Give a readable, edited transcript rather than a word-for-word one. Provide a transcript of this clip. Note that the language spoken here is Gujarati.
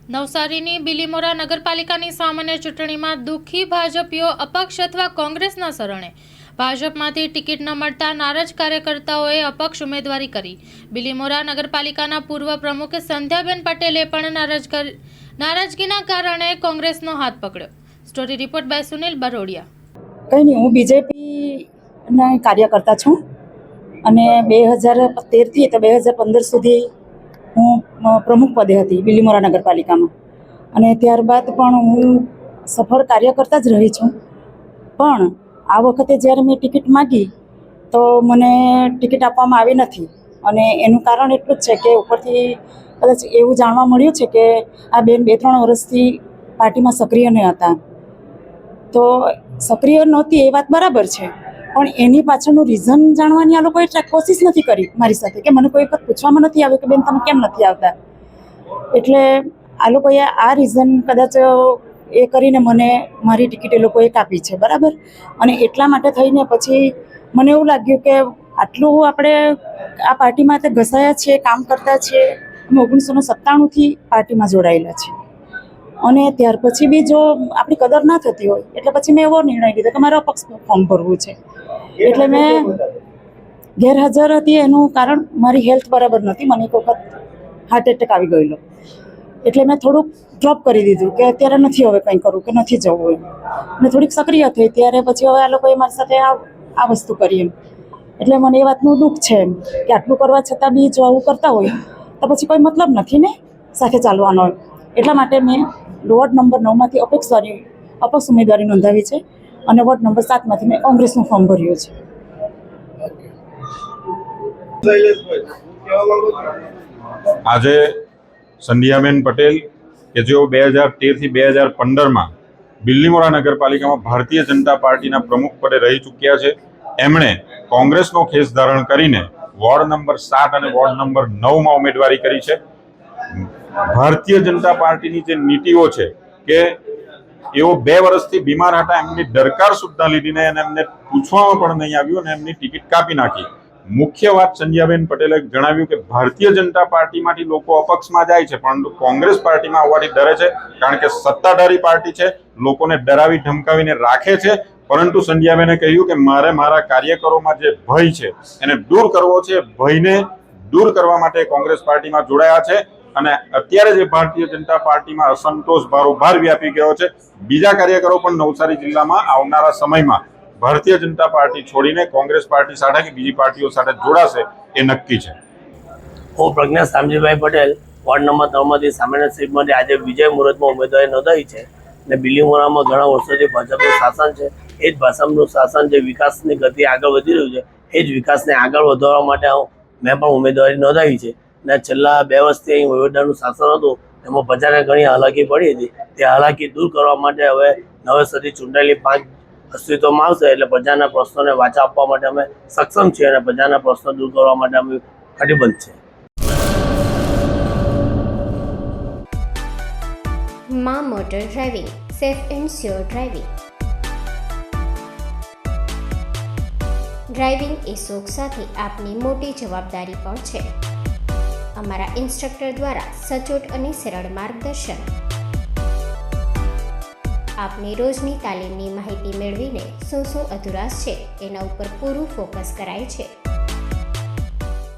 નવસારીની બિલીમોરા નગરપાલિકાની સામાન્ય ચૂંટણીમાં દુઃખી ભાજપીઓ અપક્ષ અથવા કોંગ્રેસના શરણે ભાજપમાંથી ટિકિટ ન મળતા નારાજ કાર્યકર્તાઓએ અપક્ષ ઉમેદવારી કરી. બિલીમોરા નગરપાલિકાના પૂર્વ પ્રમુખ સંધ્યાબેન પટેલે પણ નારાજગીના કારણે કોંગ્રેસનો હાથ પકડ્યો. Story report by Sunil Barodiya. કંઈ નહીં, હું બીજેપીના કાર્યકર્તા છું અને 2013થી તો 2015 સુધી હું પ્રમુખ પદે હતી બિલીમોરા નગરપાલિકામાં, અને ત્યારબાદ પણ હું સફળ કાર્યકર્તા જ રહી છું. પણ આ વખતે જ્યારે મેં ટિકિટ માગી તો મને ટિકિટ આપવામાં આવી નથી, અને એનું કારણ એટલું જ છે કે ઉપરથી કદાચ એવું જાણવા મળ્યું છે કે આ બેન 2-3 વર્ષથી પાર્ટીમાં સક્રિય ન હતા. તો સક્રિય નહોતી એ વાત બરાબર છે, પણ એની પાછળનું રીઝન જાણવાની આ લોકોએ કોશિશ નથી કરી મારી સાથે, કે મને કોઈ વખત પૂછવામાં નથી આવ્યું કે બેન તમે કેમ નથી આવતા. એટલે આ લોકોએ આ રીઝન કદાચ એ કરીને મને મારી ટિકિટ એ લોકોએ કાપી છે, બરાબર. અને એટલા માટે થઈને પછી મને એવું લાગ્યું કે આટલું આપણે આ પાર્ટીમાં તે ઘસાયા છીએ, કામ કરતા છીએ. અમે 1997થી પાર્ટીમાં જોડાયેલા છીએ, અને ત્યાર પછી બી જો આપણી કદર ના થતી હોય એટલે પછી મેં એવો નિર્ણય લીધો કે મારે અપક્ષ ફોર્મ ભરવું છે. એટલે મેં ગેરહાજર હતી, એનું કારણ મારી હેલ્થ બરાબર નહોતી. મને એક વખત હાર્ટ એટેક આવી ગયેલો, એટલે મેં થોડુંક ડ્રોપ કરી દીધું કે અત્યારે નથી હવે કંઈ કરવું, કે નથી જવું એમ. અને થોડીક સક્રિય થઈ ત્યારે પછી હવે આ લોકોએ મારી સાથે આ વસ્તુ કરી એમ. એટલે મને એ વાતનું દુઃખ છે એમ કે આટલું કરવા છતાં બી જો આવું કરતા હોય તો પછી કોઈ મતલબ નથી ને સાથે ચાલવાનો. એટલા માટે મેં વોર્ડ નંબર 9માંથી અપક્ષ ઉમેદવારી નોંધાવી છે, અને વોર્ડ નંબર 7માંથી મેં કોંગ્રેસનું ફોર્મ ભર્યું છે. આજે સંધ્યાબેન પટેલ કે જેઓ 2013થી 2015માં બિલીમોરા નગરપાલિકામાં ભારતીય જનતા પાર્ટીના પ્રમુખ પદે રહી ચૂક્યા છે, એમણે કોંગ્રેસનો ખેસ ધારણ કરીને વોર્ડ નંબર 7 અને વોર્ડ નંબર 9માં ઉમેદવારી કરી છે. ભારતીય જનતા પાર્ટીની જે નીતિઓ છે કે એઓ 2 વર્ષથી બીમાર હતા, એમની દરકાર સુદ્ધા લીધી નહીં અને એમને પૂછવામાં પણ નહીં આવ્યું અને એમની ટિકિટ કાપી નાખી. મુખ્ય વાત સંધ્યાબેન પટેલે જણાવ્યું કે ભારતીય જનતા પાર્ટીમાંથી લોકો અપક્ષમાં જાય છે, પરંતુ કોંગ્રેસ પાર્ટીમાં આવવાથી ડરે છે, કારણ કે સત્તાધારી પાર્ટી છે, લોકોને ડરાવી ધમકાવીને રાખે છે. પરંતુ સંધ્યાબેને કહ્યું કે મારે મારા કાર્યકરોમાં જે ભય છે એને દૂર કરવો છે. ભયને દૂર કરવા માટે કોંગ્રેસ પાર્ટીમાં જોડાયા છે, અને અત્યારે જે ભારતીય જનતા પાર્ટીમાં અસંતોષ ભારોભાર વ્યાપી ગયો છે. બીજા કાર્યકરો પણ નવસારી જિલ્લામાં આવનારા સમયમાં ભારતીય જનતા પાર્ટી છોડીને કોંગ્રેસ પાર્ટી સાથે કે બીજી પાર્ટીઓ સાથે જોડાશે એ નક્કી છે. હું પ્રજ્ઞેશ શામજીભાઈ પટેલ વોર્ડ નંબર 3માંથી સામાન્ય સીટમાંથી આજે વિજય મુહૂર્તમાં ઉમેદવારી નોંધાવી છે. અને બિલીમોરામાં ઘણા વર્ષોથી ભાજપનું શાસન છે. એ જ ભાજપનું શાસન જે વિકાસની ગતિ આગળ વધી રહ્યું છે, એ જ વિકાસને આગળ વધારવા માટે મેં પણ ઉમેદવારી નોંધાવી છે. અને છેલ્લા 2 વર્ષથી અહીં વહીવટદારનું શાસન હતું, એમાં પ્રજાને ઘણી હાલાકી પડી હતી. તે હાલાકી દૂર કરવા માટે હવે નવેસરથી ચૂંટાયેલી 5 અસ્તિત્વમાં આવશે, એટલે પ્રજાના પ્રશ્નોને વાચા આપવા માટે અમે સક્ષમ છીએ અને પ્રજાના પ્રશ્નો દૂર કરવા માટે અમે કટિબદ્ધ છે. માં motor driving, safe and sure driving. Driving એ શોખ સાથે આપની મોટી જવાબદારી પણ છે. અમારા ઇન્સ્ટ્રક્ટર દ્વારા સચોટ અને સરળ માર્ગદર્શન. આપની રોજની તાલીમની માહિતી મેળવીને શું અધુરાશ છે એના ઉપર પૂરું ફોકસ કરાય છે.